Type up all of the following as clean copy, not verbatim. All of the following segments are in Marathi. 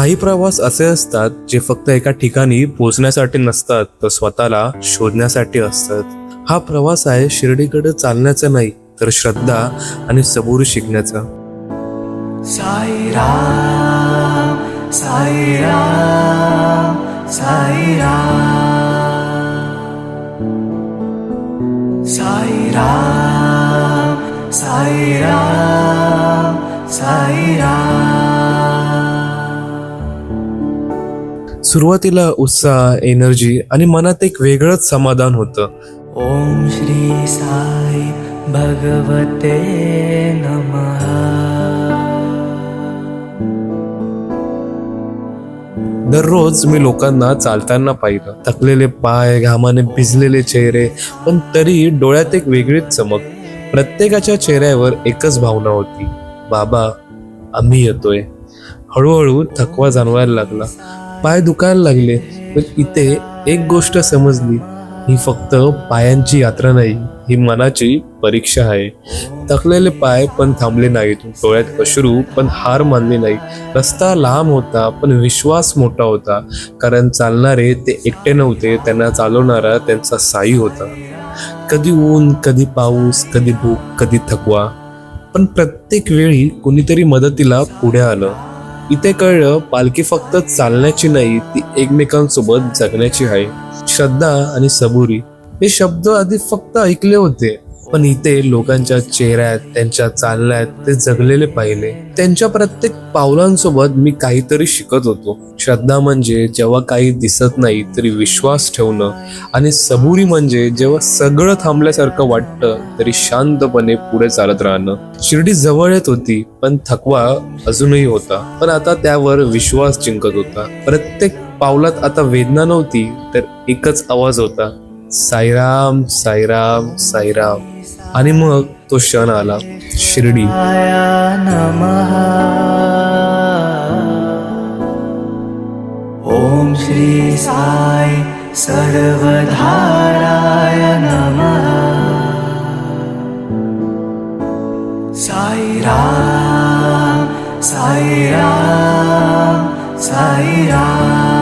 काही प्रवास असे असतात जे फक्त एका ठिकाणी पोहोचण्यासाठी नसतात, तर स्वतःला शोधण्यासाठी असतात. हा प्रवास आहे शिर्डीकडे चालण्याचा नाही, तर श्रद्धा आणि सबुरी शिकण्याचा. साई राम साई राम साई राम साई राम साई राम साई राम. सुरुवातीला उत्साह, एनर्जी आणि मनात एक वेगळंच समाधान होतं. ओम श्री साई भगवते नमः. दररोज मी लोकांना चालताना पाहिलं, थकलेले पाय, घामाने भिजलेले चेहरे, पण तरी डोळ्यात एक वेगळीच चमक. प्रत्येकाच्या चेहऱ्यावर एकच भावना होती, बाबा आम्ही येतोय. हळूहळू थकवा जाणवायला लागला, पाय दुखायला लागले, पण इथे एक गोष्ट समजली, ही फक्त पायांची यात्रा नाही, ही मनाची परीक्षा आहे. थकलेले पाय पण थांबले नाहीत, डोळ्यात अश्रू पण हार मानली नाही. रस्ता लांब होता पण विश्वास मोठा होता, कारण चालणारे ते एकटे नव्हते, त्यांना चालवणारा त्यांचा साई होता. कधी ऊन, कधी पाऊस, कधी भूक, कधी थकवा, पण प्रत्येक वेळी कुणीतरी मदतीला पुढे आलं. इथे कळलं, पालखी फक्त चालण्याची नाही, ती एकमेकांसोबत जगण्याची आहे. श्रद्धा आणि सबुरी हे शब्द आधी फक्त ऐकले होते, पण इथे लोकांच्या चेहऱ्यात, त्यांच्या चालण्यात ते जगलेले पाहिले. त्यांच्या प्रत्येक पावलांसोबत मी काहीतरी शिकत होतो. श्रद्धा म्हणजे जेव्हा काही दिसत नाही तरी विश्वास ठेवणं, आणि सबुरी म्हणजे जेव्हा सगळं थांबल्यासारखं वाटतं तरी शांतपणे पुढे चालत राहणं. शिर्डी जवळ येत होती, पण थकवा अजूनही होता, पण आता त्यावर विश्वास जिंकत होता. प्रत्येक पावलात आता वेदना नव्हती, तर एकच आवाज होता, साईराम साईराम साईराम. आणि मग तो क्षण आला, शिर्डी. नमः. ओम श्री साई सर्वधाराय नमः. साई राम साई राम साई राम.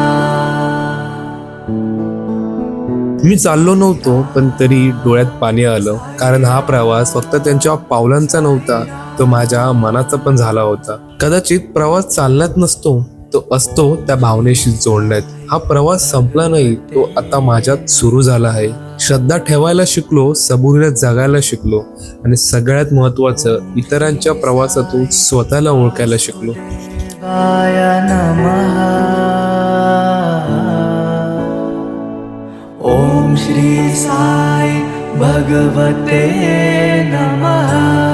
मी चाललो नव्हतो, पण तरी डोळ्यात पाणी आलं, कारण हा प्रवास फक्त त्यांच्या पावलांचा नव्हता, तो माझ्या मनाचा पण झाला होता. कदाचित प्रवास चालण्यात नसतो, तो असतो त्या भावनेशी जोडण्यात. हा प्रवास संपला नाही, तो आता माझ्यात सुरू झाला आहे. श्रद्धा ठेवायला शिकलो, सबुरीला जगायला शिकलो, आणि सगळ्यात महत्वाचं, इतरांच्या प्रवासातून स्वतःला ओळखायला शिकलो. ओम श्री साई भगवते नमः.